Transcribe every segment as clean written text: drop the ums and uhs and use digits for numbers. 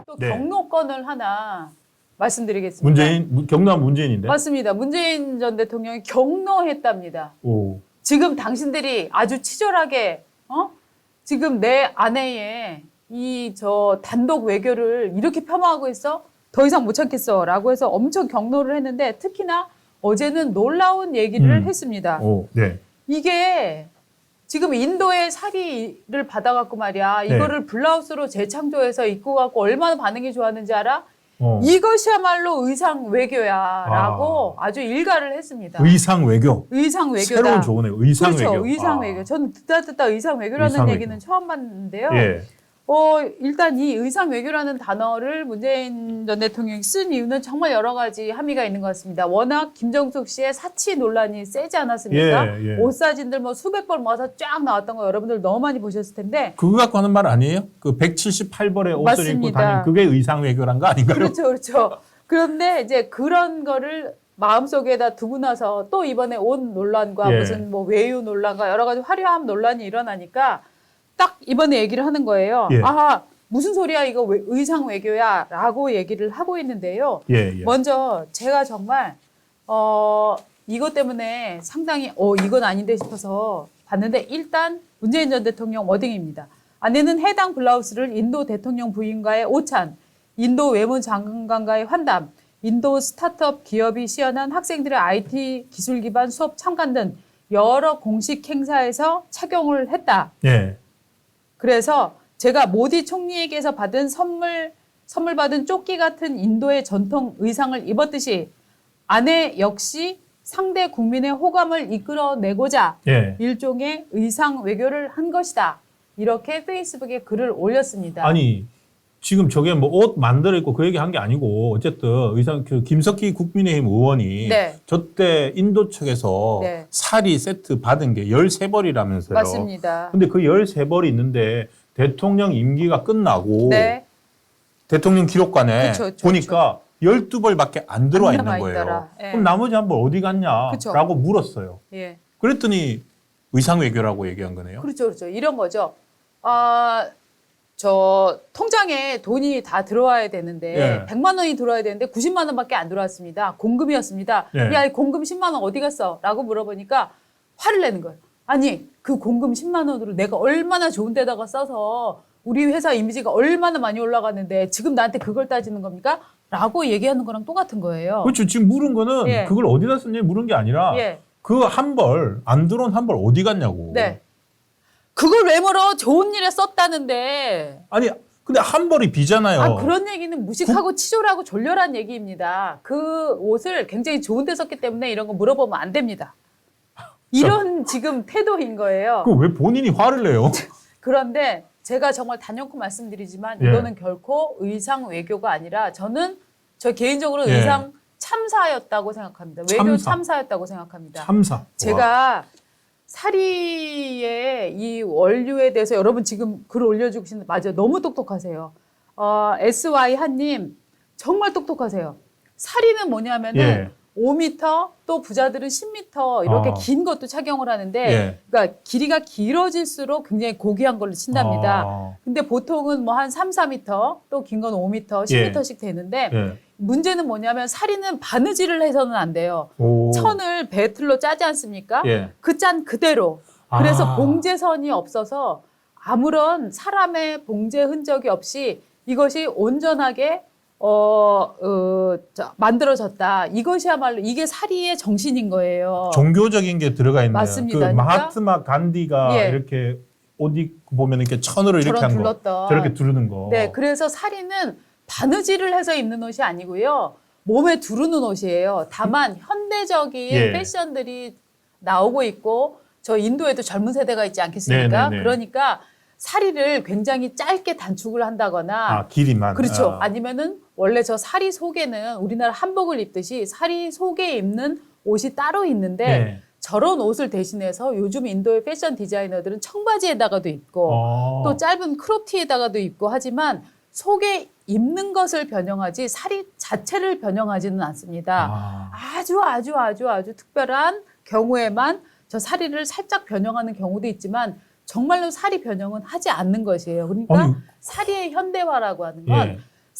또 네. 경로권을 하나 말씀드리겠습니다. 경남 문재인인데? 맞습니다. 문재인 전 대통령이 경로했답니다. 오. 지금 당신들이 아주 치졸하게 지금 내 아내의 이 단독 외교를 이렇게 폄하하고 있어? 더 이상 못 참겠어 라고 해서 엄청 경로를 했는데 특히나 어제는 놀라운 얘기를 했습니다. 오. 네. 이게 지금 인도의 사리를 받아갖고 말이야. 네. 이거를 블라우스로 재창조해서 입고 갖고 얼마나 반응이 좋았는지 알아? 어. 이것이야말로 의상 외교야라고 아주 일가를 했습니다. 의상 외교. 의상 외교다. 새로운 조언이에요. 의상 그렇죠. 외교. 의상 외교. 저는 듣다 의상 외교라는 의상 얘기는 외교. 처음 봤는데요. 예. 일단 이 의상 외교라는 단어를 문재인 전 대통령이 쓴 이유는 정말 여러 가지 함의가 있는 것 같습니다. 워낙 김정숙 씨의 사치 논란이 세지 않았습니까? 예. 옷 사진들 뭐 수백 벌 모아서 쫙 나왔던 거 여러분들 너무 많이 보셨을 텐데. 그거 갖고 하는 말 아니에요? 그 178벌의 옷을 맞습니다. 입고 다니는 그게 의상 외교란 거 아닌가요? 그렇죠. 그런데 이제 그런 거를 마음속에다 두고 나서 또 이번에 옷 논란과 예. 무슨 뭐 외유 논란과 여러 가지 화려한 논란이 일어나니까 딱 이번에 얘기를 하는 거예요. 예. 무슨 소리야 이거 의상 외교야 라고 얘기를 하고 있는데요. 예. 먼저 제가 정말 이것 때문에 상당히 이건 아닌데 싶어서 봤는데 일단 문재인 전 대통령 워딩입니다. 아내는 해당 블라우스를 인도 대통령 부인과의 오찬, 인도 외무장관과의 환담, 인도 스타트업 기업이 시연한 학생들의 IT 기술 기반 수업 참관 등 여러 공식 행사에서 착용을 했다. 예. 그래서 제가 모디 총리에게서 받은 선물 받은 조끼 같은 인도의 전통 의상을 입었듯이 아내 역시 상대 국민의 호감을 이끌어내고자 예. 일종의 의상 외교를 한 것이다. 이렇게 페이스북에 글을 올렸습니다. 아니 지금 저게 뭐 옷 만들어 있고 그 얘기 한 게 아니고 어쨌든 의상 그 김석희 국민의힘 의원이 네. 저때 인도 측에서 네. 사리 세트 받은 게 13벌이라면서요. 맞습니다. 근데 그 13벌이 있는데 대통령 임기가 끝나고 네. 대통령 기록관에 그쵸. 보니까 12벌밖에 안 들어와 안 있는 남아 거예요. 있더라. 예. 그럼 나머지 한 벌 어디 갔냐라고 그쵸. 물었어요. 예. 그랬더니 의상 외교라고 얘기한 거네요. 그렇죠. 이런 거죠. 저 통장에 돈이 다 들어와야 되는데 예. 100만 원이 들어와야 되는데 90만 원밖에 안 들어왔습니다. 공금이었습니다. 예. 야, 이 공금 10만 원 어디 갔어? 라고 물어보니까 화를 내는 거예요. 아니, 그 공금 10만 원으로 내가 얼마나 좋은 데다가 써서 우리 회사 이미지가 얼마나 많이 올라갔는데 지금 나한테 그걸 따지는 겁니까? 라고 얘기하는 거랑 똑같은 거예요. 그렇죠. 지금 물은 거는 예. 그걸 어디다 썼냐 물은 게 아니라 예. 그 한 벌, 안 들어온 한 벌 어디 갔냐고. 네. 그걸 왜 물어? 좋은 일에 썼다는데. 아니, 근데 한 벌이 비잖아요. 그런 얘기는 무식하고 치졸하고 졸렬한 얘기입니다. 그 옷을 굉장히 좋은 데 썼기 때문에 이런 거 물어보면 안 됩니다. 이런 지금 태도인 거예요. 그 왜 본인이 화를 내요? 그런데 제가 정말 단연코 말씀드리지만 예. 이거는 결코 의상 외교가 아니라 저 개인적으로 예. 의상 참사였다고 생각합니다. 외교 참사였다고 생각합니다. 참사. 제가 사리의 이 원료에 대해서 여러분 지금 글 올려주시는데 맞아요. 너무 똑똑하세요. SY 한님 정말 똑똑하세요. 사리는 뭐냐면은 예. 5m 또 부자들은 10m 이렇게 긴 것도 착용을 하는데 예. 그러니까 길이가 길어질수록 굉장히 고귀한 걸로 친답니다. 근데 보통은 뭐 한 3, 4m 또 긴 건 5m, 10m씩 되는데 예. 문제는 뭐냐면 사리는 바느질을 해서는 안 돼요. 오. 천을 배틀로 짜지 않습니까? 예. 그 짠 그대로. 그래서 봉제선이 없어서 아무런 사람의 봉제 흔적이 없이 이것이 온전하게 만들어졌다. 이것이야말로 이게 사리의 정신인 거예요. 종교적인 게 들어가 있네요. 맞습니다. 그 그러니까 마하트마 간디가 예. 이렇게 옷 입고 보면 이렇게 천으로 이렇게 한 거. 둘렀던. 저렇게 두르는 거. 네, 그래서 사리는 바느질을 해서 입는 옷이 아니고요. 몸에 두르는 옷이에요. 다만 현대적인 예. 패션들이 나오고 있고 저 인도에도 젊은 세대가 있지 않겠습니까? 네네네. 그러니까 사리를 굉장히 짧게 단축을 한다거나 길이만. 그렇죠. 아니면은 원래 저 사리 속에는 우리나라 한복을 입듯이 사리 속에 입는 옷이 따로 있는데 네. 저런 옷을 대신해서 요즘 인도의 패션 디자이너들은 청바지에다가도 입고 또 짧은 크롭티에다가도 입고 하지만 속에 입는 것을 변형하지 사리 자체를 변형하지는 않습니다. 아주 특별한 경우에만 저 사리를 살짝 변형하는 경우도 있지만 정말로 사리 변형은 하지 않는 것이에요. 그러니까 사리의 현대화라고 하는 건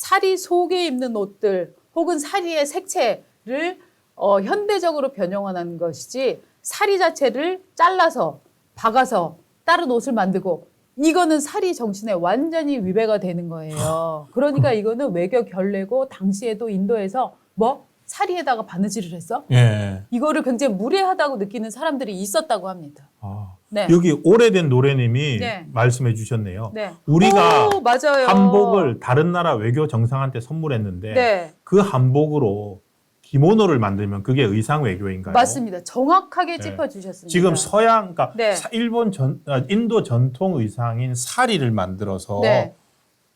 사리 속에 입는 옷들 혹은 사리의 색채를 현대적으로 변형하는 것이지 사리 자체를 잘라서 박아서 다른 옷을 만들고 이거는 사리 정신에 완전히 위배가 되는 거예요. 그러니까 이거는 외교 결례고 당시에도 인도에서 뭐 사리에다가 바느질을 했어? 예. 이거를 굉장히 무례하다고 느끼는 사람들이 있었다고 합니다. 아, 네. 여기 오래된 노래님이 네. 말씀해 주셨네요. 네. 우리가 오, 맞아요. 한복을 다른 나라 외교 정상한테 선물했는데 네. 그 한복으로 기모노를 만들면 그게 의상 외교인가요? 맞습니다. 정확하게 네. 짚어주셨습니다. 지금 서양, 그러니까 네. 인도 전통 의상인 사리를 만들어서 네.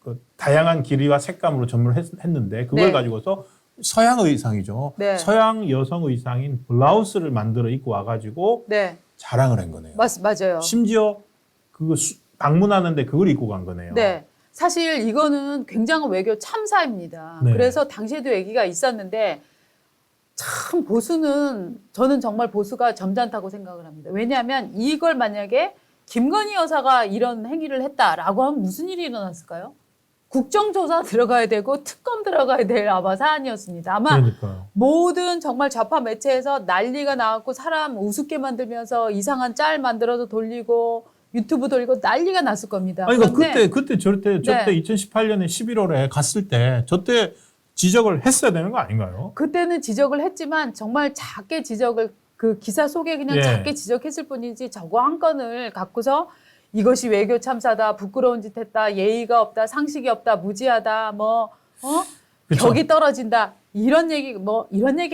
그 다양한 길이와 색감으로 전문을 했는데 그걸 네. 가지고서 서양 의상이죠. 네. 서양 여성 의상인 블라우스를 만들어 입고 와가지고 네. 자랑을 한 거네요. 맞아요. 심지어 그 방문하는데 그걸 입고 간 거네요. 네. 사실 이거는 굉장한 외교 참사입니다. 네. 그래서 당시에도 얘기가 있었는데 참 보수는 저는 정말 보수가 점잖다고 생각을 합니다. 왜냐하면 이걸 만약에 김건희 여사가 이런 행위를 했다라고 하면 무슨 일이 일어났을까요? 국정조사 들어가야 되고 특검 들어가야 될 아마 사안이었습니다. 아마 그러니까요. 모든 정말 좌파 매체에서 난리가 나왔고 사람 우습게 만들면서 이상한 짤 만들어서 돌리고 유튜브 돌리고 난리가 났을 겁니다. 아니, 그러니까 그런데 그때 저때 네. 2018년에 11월에 갔을 때 저때 지적을 했어야 되는 거 아닌가요? 그때는 지적을 했지만 정말 작게 지적을 그 기사 속에 그냥 예. 작게 지적했을 뿐이지 저거 한 건을 갖고서 이것이 외교 참사다, 부끄러운 짓 했다, 예의가 없다, 상식이 없다, 무지하다, 그쵸. 격이 떨어진다. 이런 얘기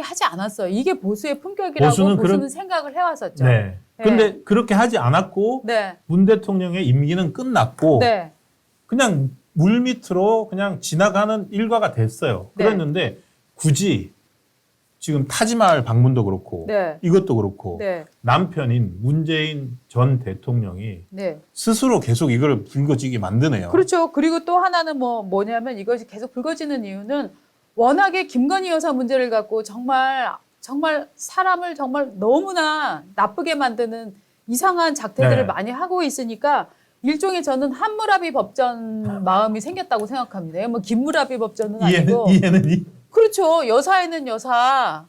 하지 않았어요. 이게 보수의 품격이라고 보수는 보수는 생각을 해왔었죠. 네. 근데 그렇게 하지 않았고 네. 문 대통령의 임기는 끝났고 네. 그냥 물밑으로 그냥 지나가는 일과가 됐어요. 네. 그랬는데 굳이 지금 타지마할 방문도 그렇고 네. 이것도 그렇고 네. 남편인 문재인 전 대통령이 네. 스스로 계속 이걸 불거지게 만드네요. 그렇죠. 그리고 또 하나는 뭐냐면 이것이 계속 불거지는 이유는 워낙에 김건희 여사 문제를 갖고 정말 사람을 정말 너무나 나쁘게 만드는 이상한 작태들을 네. 많이 하고 있으니까 일종의 저는 한무라비 법전 마음이 생겼다고 생각합니다. 뭐 김무라비 법전은 아니고 이해는 그렇죠. 여사에는 여사,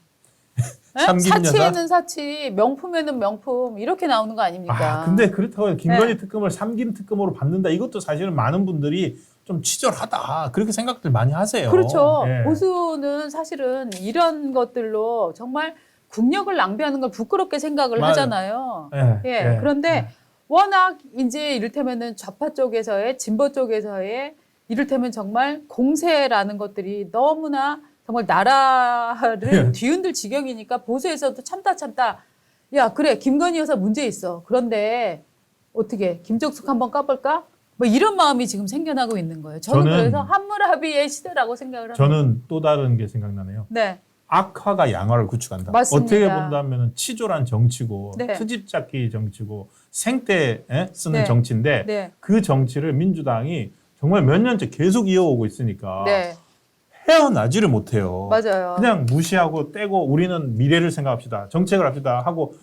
에? 삼김 여사? 사치에는 사치, 명품에는 명품 이렇게 나오는 거 아닙니까? 근데 그렇다고 김건희 네. 특검을 삼김 특검으로 받는다. 이것도 사실은 많은 분들이 좀 치졸하다. 그렇게 생각들 많이 하세요. 그렇죠. 예. 보수는 사실은 이런 것들로 정말 국력을 낭비하는 걸 부끄럽게 생각을 맞아요. 하잖아요. 예, 예. 예. 그런데 워낙 이제 이를테면은 좌파 쪽에서의 진보 쪽에서의 이를테면 정말 공세라는 것들이 너무나 정말 나라를 뒤흔들 지경이니까 보수에서도 참다. 야, 그래. 김건희 여사 문제 있어. 그런데 어떻게 김정숙 한번 까볼까? 뭐 이런 마음이 지금 생겨나고 있는 거예요. 저는 그래서 함무라비의 시대라고 생각을 합니다. 저는 또 다른 게 생각나네요. 네. 악화가 양화를 구축한다. 맞습니다. 어떻게 본다면 치졸한 정치고 네. 트집 잡기 정치고 생떼 쓰는 네. 정치인데 네. 그 정치를 민주당이 정말 몇 년째 계속 이어오고 있으니까 네. 헤어나지를 못해요. 맞아요. 그냥 무시하고 떼고 우리는 미래를 생각합시다. 정책을 합시다 하고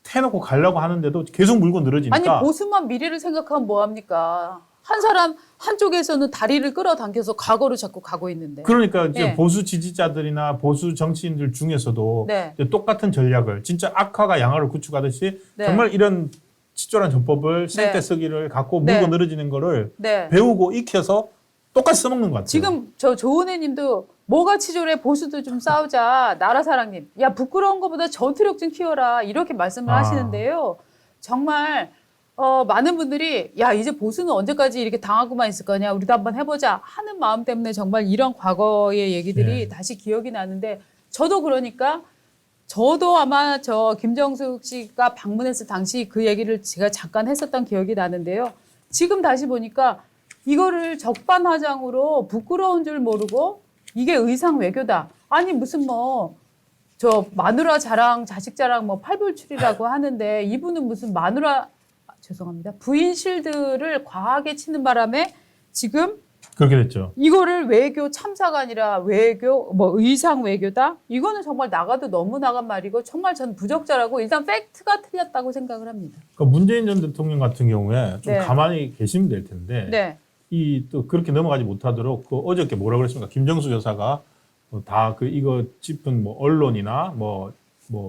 태놓고 가려고 하는데도 계속 물고 늘어지니까. 아니 보수만 미래를 생각하면 뭐합니까? 한 사람 한쪽에서는 다리를 끌어당겨서 과거로 자꾸 가고 있는데. 그러니까 이제 네. 보수 지지자들이나 보수 정치인들 중에서도 네. 이제 똑같은 전략을 진짜 악화가 양화를 구축하듯이 네. 정말 이런 치졸한 전법을 생떼 네. 쓰기를 갖고 네. 물고 늘어지는 거를 네. 배우고 익혀서 똑같이 써먹는 것 같아요. 지금 저 조은혜님도 뭐가 치졸해 보수도 좀 싸우자 나라사랑님 야 부끄러운 것보다 전투력 좀 키워라 이렇게 말씀을 하시는데요. 정말 많은 분들이 야 이제 보수는 언제까지 이렇게 당하고만 있을 거냐 우리도 한번 해보자 하는 마음 때문에 정말 이런 과거의 얘기들이 네. 다시 기억이 나는데 저도 그러니까 저도 아마 저 김정숙 씨가 방문했을 당시 그 얘기를 제가 잠깐 했었던 기억이 나는데요. 지금 다시 보니까 이거를 적반하장으로 부끄러운 줄 모르고 이게 의상 외교다. 아니 무슨 저 마누라 자랑 자식 자랑 팔불출이라고 하는데 이분은 무슨 마누라 죄송합니다. 부인 실드를 과하게 치는 바람에 지금 그렇게 됐죠. 이거를 외교 참사가 아니라 외교 의상 외교다. 이거는 정말 나가도 너무 나간 말이고 정말 전 부적절하고 일단 팩트가 틀렸다고 생각을 합니다. 그러니까 문재인 전 대통령 같은 경우에 좀 네. 가만히 계시면 될 텐데 네. 이 또 그렇게 넘어가지 못하도록 그 어저께 뭐라 그랬습니까? 김정수 여사가 다 그 이거 짚은 뭐 언론이나 뭐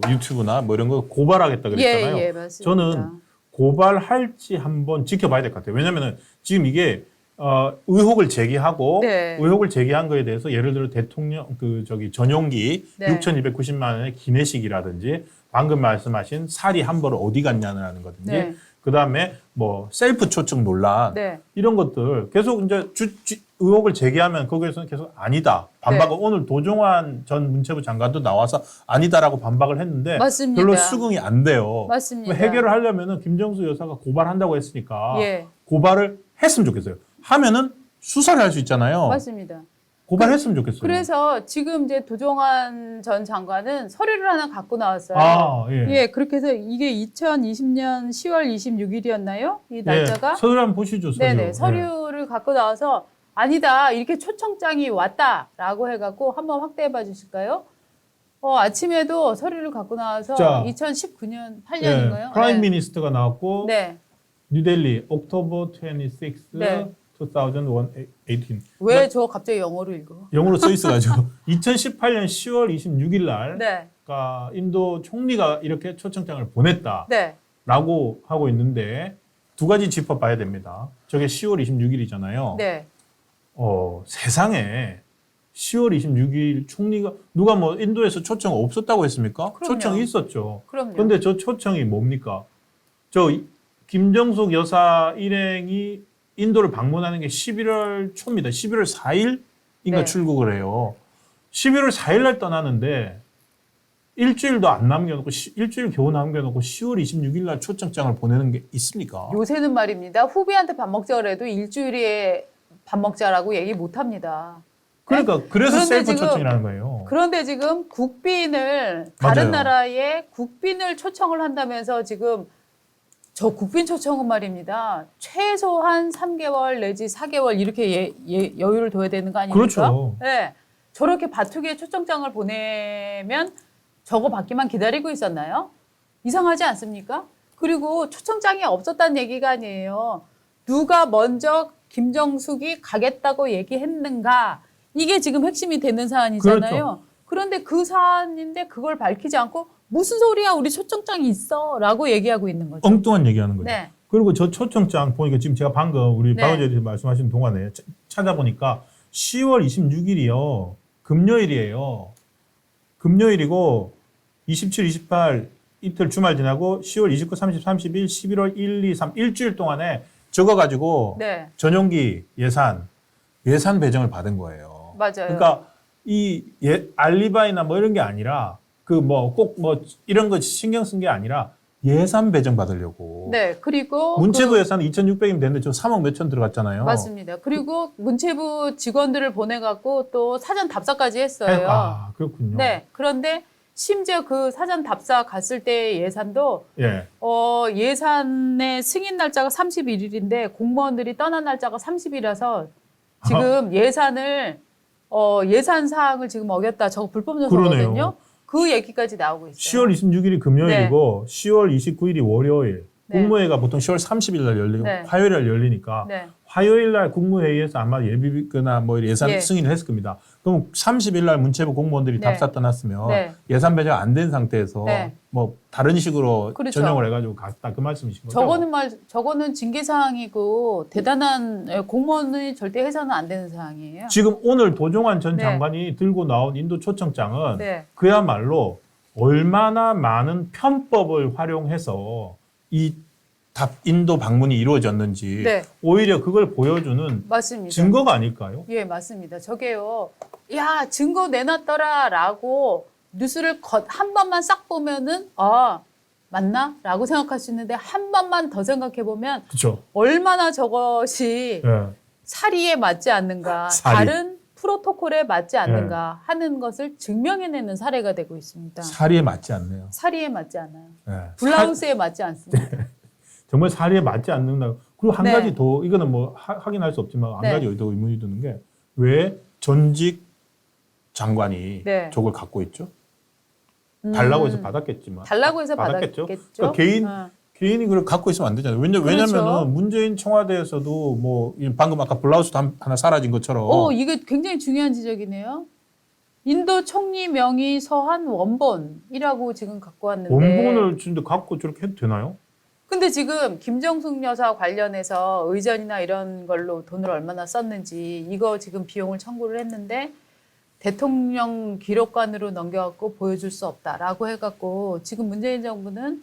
유튜브나 뭐 이런 거 고발하겠다 그랬잖아요. 예, 맞습니다. 저는 고발할지 한번 지켜봐야 될 것 같아요. 왜냐면은 지금 이게 의혹을 제기하고 네. 의혹을 제기한 거에 대해서 예를 들어 대통령 전용기 네. 6,290만 원의 기내식이라든지 방금 말씀하신 살이 한 벌 어디 갔냐는 거든지 네. 그다음에 뭐 셀프 초청 논란 네. 이런 것들 계속 이제 의혹을 제기하면 거기에서는 계속 아니다 반박을 네. 오늘 도종환 전 문체부 장관도 나와서 아니다라고 반박을 했는데 맞습니다. 별로 수긍이 안 돼요. 맞습니다. 해결을 하려면은 김정수 여사가 고발한다고 했으니까 예. 고발을 했으면 좋겠어요. 하면은 수사를 할 수 있잖아요. 맞습니다. 고발했으면 좋겠어요. 그래서 지금 이제 도종환 전 장관은 서류를 하나 갖고 나왔어요. 아, 예. 예, 그렇게 해서 이게 2020년 10월 26일이었나요? 이 날짜가? 예. 서류 한번 보시죠. 서류. 네네. 예. 서류를 갖고 나와서 아니다. 이렇게 초청장이 왔다라고 해갖고 한번 확대해 봐 주실까요? 아침에도 서류를 갖고 나와서 자, 2019년 8년인가요? 예. 프라임 미니스터가 나왔고 네. 뉴델리 옥토버 26, 네. 2018. 왜 저 갑자기 영어로 읽어? 영어로 써 있어가지고 2018년 10월 26일 날 네. 인도 총리가 이렇게 초청장을 보냈다라고 네. 하고 있는데 두 가지 짚어봐야 됩니다. 저게 10월 26일이잖아요. 네. 세상에 10월 26일 총리가 누가 뭐 인도에서 초청 없었다고 했습니까? 그럼요. 초청이 있었죠. 그럼요. 그런데 저 초청이 뭡니까? 저 김정숙 여사 일행이 인도를 방문하는 게 11월 초입니다. 11월 4일인가 네. 출국을 해요. 11월 4일 날 떠나는데 일주일도 안 남겨놓고 일주일 겨우 남겨놓고 10월 26일 날 초청장을 보내는 게 있습니까? 요새는 말입니다. 후배한테 밥 먹자 그래도 일주일에 밥 먹자라고 얘기 못 합니다. 그러니까 그래서 그런데 셀프 지금- 초청이라는 거예요. 그런데 지금 국빈을 다른 맞아요. 나라에 국빈을 초청을 한다면서 지금 저 국빈 초청은 말입니다. 최소한 3개월 내지 4개월 이렇게 여유를 둬야 되는 거 아닙니까? 그렇죠. 네. 저렇게 바투기에 초청장을 보내면 저거 받기만 기다리고 있었나요? 이상하지 않습니까? 그리고 초청장이 없었다는 얘기가 아니에요. 누가 먼저 김정숙이 가겠다고 얘기했는가? 이게 지금 핵심이 되는 사안이잖아요. 그렇죠. 그런데 그 사안인데 그걸 밝히지 않고 무슨 소리야 우리 초청장이 있어 라고 얘기하고 있는 거죠. 엉뚱한 얘기하는 거죠. 네. 그리고 저 초청장 보니까 지금 제가 방금 우리 네. 박원재 말씀하신 동안에 찾아보니까 10월 26일이요. 금요일이에요. 금요일이고 27, 28 이틀 주말 지나고 10월 29, 30, 31, 11월 1, 2, 3 일주일 동안에 적어가지고 네. 전용기 예산 배정을 받은 거예요. 맞아요. 그러니까 이 알리바이나 뭐 이런 게 아니라 그 뭐 꼭 뭐 이런 거 신경 쓴 게 아니라 예산 배정 받으려고. 네. 그리고 문체부 예산 2,600이면 되는데 저 3억 몇천 들어갔잖아요. 맞습니다. 그리고 문체부 직원들을 보내갖고 또 사전 답사까지 했어요. 아, 그렇군요. 네. 그런데 심지어 그 사전 답사 갔을 때 예산도 예. 예산의 승인 날짜가 31일인데 공무원들이 떠난 날짜가 30일이라서 지금 예산을 예산 사항을 지금 어겼다. 저거 불법 그러네요. 요소거든요. 그 얘기까지 나오고 있어요. 10월 26일이 금요일이고 10월 29일이 월요일. 네. 국무회의가 보통 10월 30일 날 열리고 네. 화요일 날 열리니까 네. 화요일 날 국무회의에서 아마 예비비거나 뭐 예산 예. 승인을 했을 겁니다. 그럼 30일 날 문체부 공무원들이 네. 답사 떠났으면 네. 예산 배정 안 된 상태에서 네. 뭐 다른 식으로 그렇죠. 전용을 해가지고 갔다 그 말씀이신 거죠? 저거는 징계 사항이고 대단한 공무원이 절대 해서는 안 되는 사항이에요. 지금 오늘 도종환 전 네. 장관이 들고 나온 인도 초청장은 네. 그야말로 얼마나 많은 편법을 활용해서 이 인도 방문이 이루어졌는지 네. 오히려 그걸 보여주는 맞습니다. 증거가 아닐까요? 예, 맞습니다. 저게요. 야, 증거 내놨더라라고 뉴스를 한 번만 싹 보면은 맞나? 라고 생각할 수 있는데 한 번만 더 생각해 보면 그렇죠. 얼마나 저것이 예. 사리에 맞지 않는가, 사리. 다른 프로토콜에 맞지 않는가 하는 것을 증명해내는 사례가 되고 있습니다. 사리에 맞지 않네요. 사리에 맞지 않아요. 예. 블라우스에 맞지 않습니다. 정말 사리에 맞지 않는다. 그리고 한 네. 가지 더 이거는 뭐 확인할 수 없지만 한 네. 가지 더 의문이 드는 게 왜 전직 장관이 네. 저걸 갖고 있죠? 달라고 해서 받았겠지만 달라고 해서 받았겠죠. 받았겠죠. 그러니까 개인이 그걸 갖고 있으면 안 되잖아요. 그렇죠. 왜냐면은 문재인 청와대에서도 뭐 방금 아까 블라우스도 하나 사라진 것처럼 이게 굉장히 중요한 지적이네요. 인도 총리 명의 서한 원본이라고 지금 갖고 왔는데. 원본을 진짜 갖고 저렇게 해도 되나요? 근데 지금 김정숙 여사 관련해서 의전이나 이런 걸로 돈을 얼마나 썼는지 이거 지금 비용을 청구를 했는데 대통령 기록관으로 넘겨갖고 보여줄 수 없다라고 해갖고 지금 문재인 정부는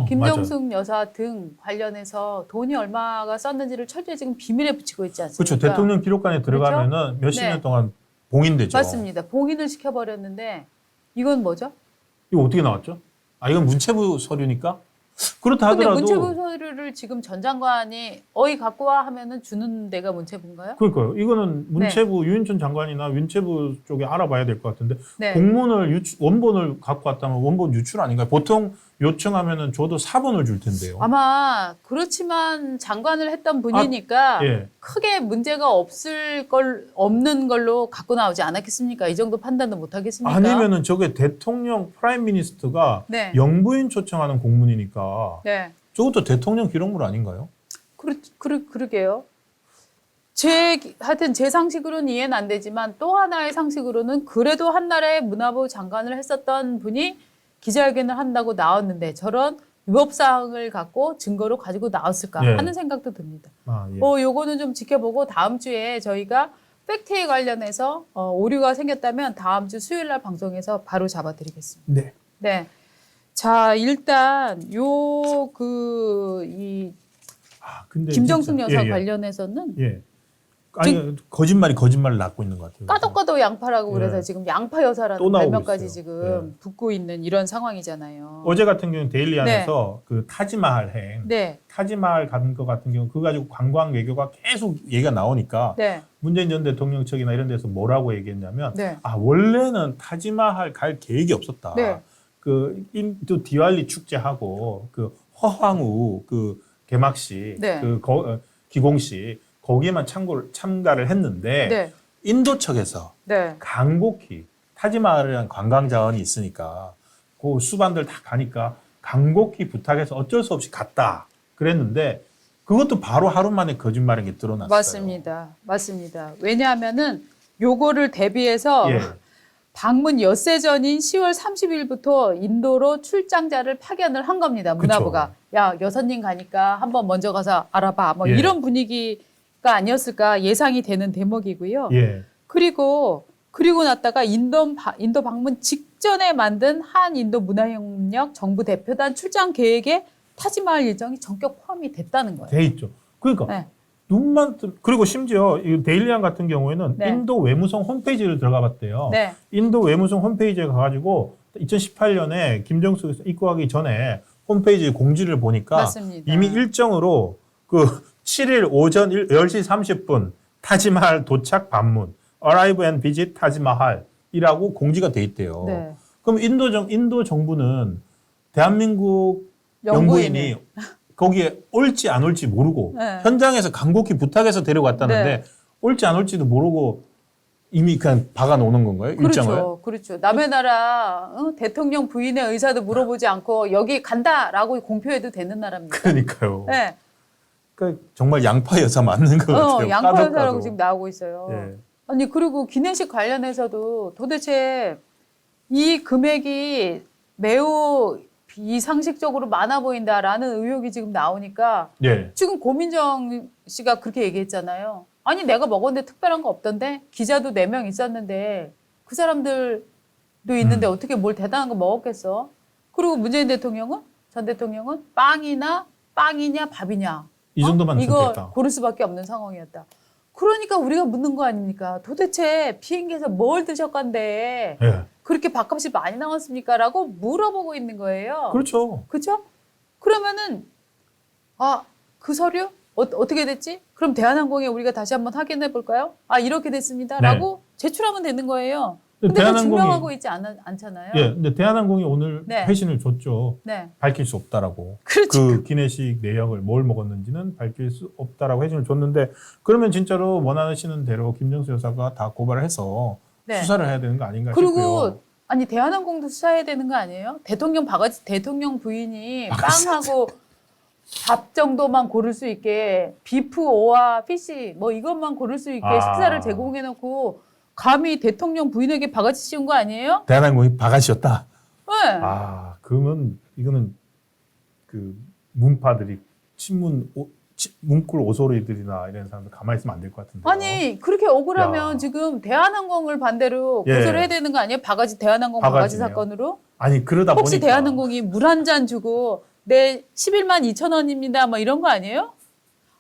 김정숙 맞아요. 여사 등 관련해서 돈이 얼마가 썼는지를 철저히 지금 비밀에 붙이고 있지 않습니까? 그렇죠. 대통령 기록관에 들어가면은 몇십 네. 년 동안 봉인되죠. 맞습니다. 봉인을 시켜버렸는데 이건 뭐죠? 이거 어떻게 나왔죠? 이건 문체부 서류니까? 그렇다 근데 하더라도 문체부 서류를 지금 전 장관이 갖고 와 하면은 주는 데가 문체부인가요? 그러니까요. 이거는 문체부 유인촌 장관이나 문체부 쪽에 알아봐야 될 것 같은데 네. 공문을 원본을 갖고 왔다면 원본 유출 아닌가요? 보통 요청하면은 줘도 사본을 줄 텐데요. 아마 그렇지만 장관을 했던 분이니까 예. 크게 문제가 없는 걸로 갖고 나오지 않았겠습니까? 이 정도 판단도 못 하겠습니까? 아니면은 저게 대통령 프라임 미니스터가 네. 영부인 초청하는 공문이니까 네. 저것도 대통령 기록물 아닌가요? 그러게요. 하여튼 제 상식으로는 이해는 안 되지만 또 하나의 상식으로는 그래도 한나라의 문화부 장관을 했었던 분이 기자회견을 한다고 나왔는데 저런 위법사항을 갖고 증거로 가지고 나왔을까 예. 하는 생각도 듭니다. 예. 요거는 좀 지켜보고 다음 주에 저희가 팩트에 관련해서 오류가 생겼다면 다음 주 수요일 날 방송에서 바로 잡아드리겠습니다. 네. 네. 자, 일단 근데 김정숙 진짜, 여사 관련해서는 예. 아니 거짓말을 낳고 있는 것 같아요. 까덕까덕 양파라고 예. 그래서 지금 양파 또 여사라는 나오고 별명까지 있어요. 지금 붙고 있는 이런 상황이잖아요. 어제 같은 경우는 데일리안에서 그 타지마할 네. 타지마할 가는 것 같은 경우 그거 가지고 관광 외교가 계속 얘기가 나오니까 네. 문재인 전 대통령 측이나 이런 데서 뭐라고 얘기했냐면 네. 원래는 타지마할 갈 계획이 없었다. 네. 그 인도 디왈리 축제하고 그 허황우 그 개막식 네. 기공식 거기에만 참가를 했는데 네. 인도 측에서 네. 간곡히 타지마할이라는 관광 자원이 있으니까 그 수반들 다 가니까 간곡히 부탁해서 어쩔 수 없이 갔다 그랬는데 그것도 바로 하루 만에 거짓말인 게 드러났어요. 맞습니다. 왜냐하면은 요거를 대비해서 예. 방문 엿새 전인 10월 30일부터 인도로 출장자를 파견을 한 겁니다. 문화부가. 그쵸. 야, 여사님 가니까 한번 먼저 가서 알아봐. 예. 이런 분위기가 아니었을까 예상이 되는 대목이고요. 예. 그리고 났다가 인도 방문 직전에 만든 한인도 문화협력 정부 대표단 출장 계획에 타지마할 일정이 전격 포함이 됐다는 거예요. 돼 있죠. 그러니까 네. 그리고 심지어 이 데일리안 같은 경우에는 네. 인도 외무성 홈페이지를 들어가 봤대요. 네. 인도 외무성 홈페이지에 가가지고 2018년에 김정숙 입국하기 전에 홈페이지 공지를 보니까 맞습니다. 이미 일정으로 그 7일 오전 10시 30분 타지마할 도착 방문 Arrive and Visit 타지마할이라고 공지가 돼 있대요. 네. 그럼 인도 정부는 대한민국 영부인이 거기에 올지 안 올지 모르고 네. 현장에서 간곡히 부탁해서 데려갔다는데 네. 올지 안 올지도 모르고 이미 그냥 박아 놓는 건가요? 일정을? 그렇죠. 남의 나라 대통령 부인의 의사도 물어보지 않고 여기 간다라고 공표해도 되는 나라입니다. 그러니까요. 네. 그러니까 정말 양파 여사 맞는 것 같아요. 양파 까덕까덕. 여사라고 지금 나오고 있어요. 예. 아니 그리고 기내식 관련해서도 도대체 이 금액이 매우 비상식적으로 많아 보인다라는 의혹이 지금 나오니까 예. 지금 고민정 씨가 그렇게 얘기했잖아요. 아니 내가 먹었는데 특별한 거 없던데 기자도 4명 있었는데 그 사람들도 있는데 어떻게 뭘 대단한 거 먹었겠어. 그리고 문재인 대통령은 전 대통령은 빵이냐 밥이냐 이 정도만 이거 선택했다. 고를 수밖에 없는 상황이었다. 그러니까 우리가 묻는 거 아닙니까? 도대체 비행기에서 뭘 드셨건데 예. 그렇게 밥값이 많이 나왔습니까? 라고 물어보고 있는 거예요. 그렇죠. 그렇죠? 그러면은 그 서류 어떻게 됐지? 그럼 대한항공에 우리가 다시 한번 확인해 볼까요? 이렇게 됐습니다. 네. 라고 제출하면 되는 거예요. 근데 그걸 증명하고 있지 않잖아요. 예, 근데 대한항공이 오늘 네. 회신을 줬죠. 네. 밝힐 수 없다라고. 그렇죠. 그 기내식 내역을 뭘 먹었는지는 밝힐 수 없다라고 회신을 줬는데 그러면 진짜로 원하시는 대로 김정수 여사가 다 고발을 해서 네. 수사를 해야 되는 거 아닌가 그리고 싶고요. 아니 대한항공도 수사해야 되는 거 아니에요? 대통령 부인이 바가지 빵하고 밥 정도만 고를 수 있게 비프 오와 피시 뭐 이것만 고를 수 있게 식사를 제공해놓고 감히 대통령 부인에게 바가지 씌운 거 아니에요? 대한항공이 바가지였다. 네. 그러면 이거는 그 문파들이 문꿀 오소리들이나 이런 사람들 가만히 있으면 안 될 것 같은데. 아니 그렇게 억울하면 야. 지금 대한항공을 반대로 예. 고소를 해야 되는 거 아니에요? 대한항공 바가지 바가지네요. 사건으로? 아니 그러다 혹시 보니까 대한항공이 물 한 잔 주고 네 11만 2천 원입니다 뭐 이런 거 아니에요?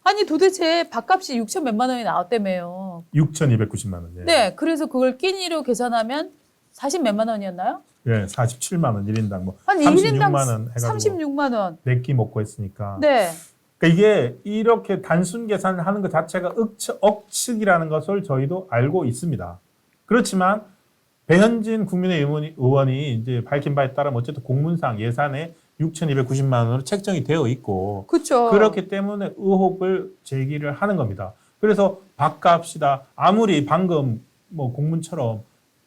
아니 도대체 밥값이 6천 몇만 원이 나왔다며요. 6,290만 원. 예. 네, 그래서 그걸 끼니로 계산하면 40 몇만 원이었나요? 예, 47만 원 1인당 뭐 한 36만 1인당 원 해가지고 36만 원. 네 끼 먹고 했으니까. 네. 그러니까 이게 이렇게 단순 계산을 하는 것 자체가 억측이라는 것을 저희도 알고 있습니다. 그렇지만 배현진 국민의힘 의원이 이제 밝힌 바에 따르면 어쨌든 공문상 예산에 6,290만 원으로 책정이 되어 있고 그렇죠. 그렇기 때문에 의혹을 제기를 하는 겁니다. 그래서 밥값이다. 아무리 방금 뭐 공문처럼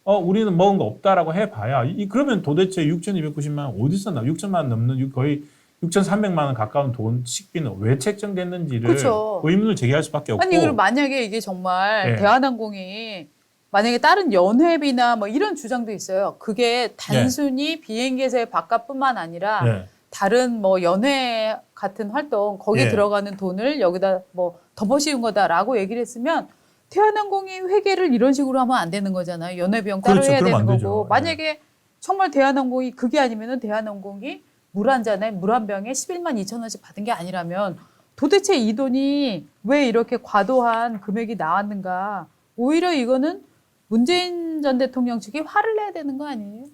우리는 먹은 거 없다라고 해봐야 그러면 도대체 6,290만 원 어디서 나? 6천만 원 넘는 거의 6,300만 원 가까운 돈 식비는 왜 책정됐는지를 그쵸. 의문을 제기할 수밖에 없고. 아니 그리고 만약에 이게 정말 예. 대한항공이 만약에 다른 연회비나 뭐 이런 주장도 있어요. 그게 단순히 비행기에서의 밥값뿐만 아니라 예. 다른 뭐 연회 같은 활동 거기에 예. 들어가는 돈을 여기다 뭐 덮어씌운 거다라고 얘기를 했으면 대한항공이 회계를 이런 식으로 하면 안 되는 거잖아요. 연회 비용 따로 그렇죠. 해야 그러면 되는 안 거고 되죠. 만약에 정말 대한항공이 그게 아니면은 대한항공이 물 한 잔에 물 한 병에 11만 2천 원씩 받은 게 아니라면 도대체 이 돈이 왜 이렇게 과도한 금액이 나왔는가? 오히려 이거는 문재인 전 대통령 측이 화를 내야 되는 거 아니에요?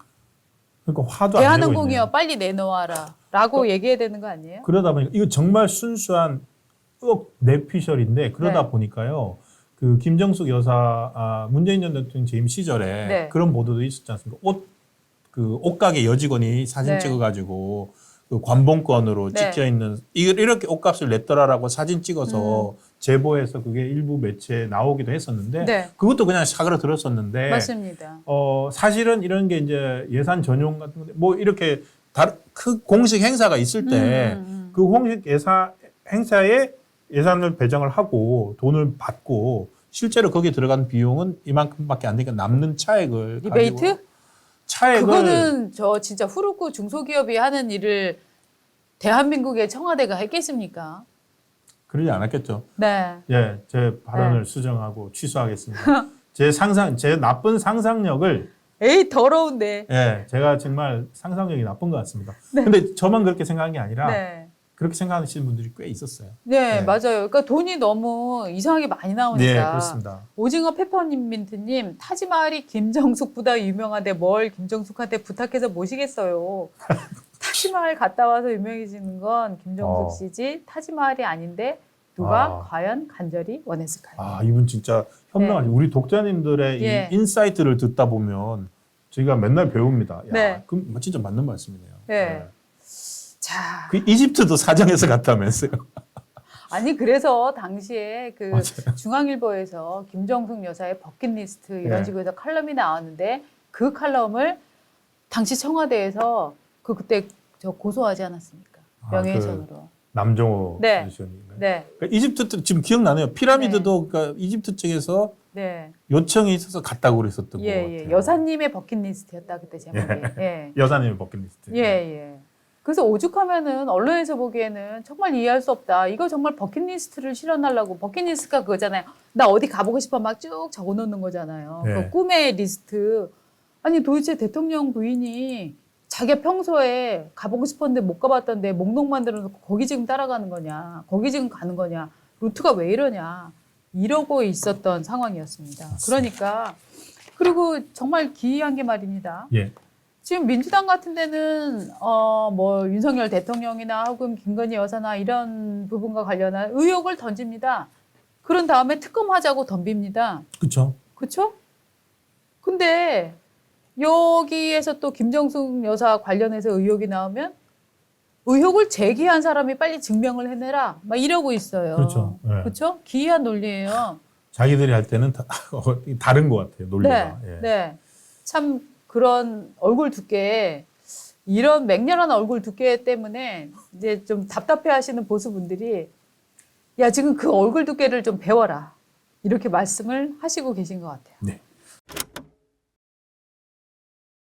그러니까 화도 안 내고 대한항공이요, 있네요. 빨리 내놓아라라고 얘기해야 되는 거 아니에요? 그러다 보니까 이거 정말 순수한 내피셜인데 그러다 네. 보니까요. 그 김정숙 여사 문재인 전 대통령 재임 시절에 네. 그런 보도도 있었지 않습니까? 옷가게 여직원이 사진 네. 찍어가지고 그 관봉권으로 네. 찍혀 있는 이렇게 옷값을 냈더라라고 사진 찍어서 제보해서 그게 일부 매체에 나오기도 했었는데 네. 그것도 그냥 사그러 들었었는데 맞습니다. 사실은 이런 게 이제 예산 전용 같은 뭐 이렇게 그 공식 행사가 있을 때 그 공식 행사에 예산을 배정을 하고 돈을 받고 실제로 거기에 들어간 비용은 이만큼밖에 안 되니까 남는 차액을 리베이트? 가지고 차액을 그거는 저 진짜 후루쿠 중소기업이 하는 일을 대한민국의 청와대가 했겠습니까? 그러지 않았겠죠. 네. 예, 제 발언을 네. 수정하고 취소하겠습니다. 제 나쁜 상상력을 에이 더러운데. 예, 제가 정말 상상력이 나쁜 것 같습니다. 네. 근데 저만 그렇게 생각한 게 아니라 네. 그렇게 생각하시는 분들이 꽤 있었어요. 네, 네. 맞아요. 그러니까 돈이 너무 이상하게 많이 나오니까. 네, 그렇습니다. 오징어 페퍼민트님, 타지마할이 김정숙보다 유명한데 뭘 김정숙한테 부탁해서 모시겠어요. 타지마할 갔다 와서 유명해지는 건 김정숙 씨지 타지마할이 아닌데 누가 과연 간절히 원했을까요? 이분 진짜 현명하지. 네. 우리 독자님들의 예. 이 인사이트를 듣다 보면 저희가 맨날 배웁니다. 야, 네. 그럼 진짜 맞는 말씀이네요. 네. 자, 그 이집트도 사정해서 갔다면서요. 아니 그래서 당시에 그 맞아요. 중앙일보에서 김정숙 여사의 버킷리스트 이런 네. 식으로 해서 칼럼이 나왔는데 그 칼럼을 당시 청와대에서 그때 저 고소하지 않았습니까? 명예훼손으로. 남정호 네. 아저씨였는가요? 네, 그러니까 이집트 지금 기억나네요. 피라미드도 그러니까 이집트 측에서 네. 요청이 있어서 갔다고 그랬었던 것 예, 같아요. 예. 여사님의 버킷리스트였다 그때 제목이. 예. 여사님의 버킷리스트. 예, 예. 그래서 오죽하면은 언론에서 보기에는 정말 이해할 수 없다. 이거 정말 버킷리스트를 실현하려고 버킷리스트가 그거잖아요. 나 어디 가보고 싶어 막 쭉 적어놓는 거잖아요. 네. 그 꿈의 리스트. 아니 도대체 대통령 부인이 자기가 평소에 가보고 싶었는데 못 가봤던데 목록 만들어놓고 거기 지금 따라가는 거냐. 거기 지금 가는 거냐. 루트가 왜 이러냐. 이러고 있었던 상황이었습니다. 그러니까 그리고 정말 기이한 게 말입니다. 예. 지금 민주당 같은 데는 뭐 윤석열 대통령이나 혹은 김건희 여사나 이런 부분과 관련한 의혹을 던집니다. 그런 다음에 특검하자고 덤빕니다. 그렇죠. 그렇죠? 근데 여기에서 또 김정숙 여사 관련해서 의혹이 나오면 의혹을 제기한 사람이 빨리 증명을 해내라. 막 이러고 있어요. 그렇죠. 네. 그렇죠? 기이한 논리예요. 자기들이 할 때는 다른 것 같아요. 논리가. 네. 예. 네. 참 그런 얼굴 두께 이런 맹렬한 얼굴 두께 때문에 이제 좀 답답해하시는 보수분들이 야 지금 그 얼굴 두께를 좀 배워라 이렇게 말씀을 하시고 계신 것 같아요. 네.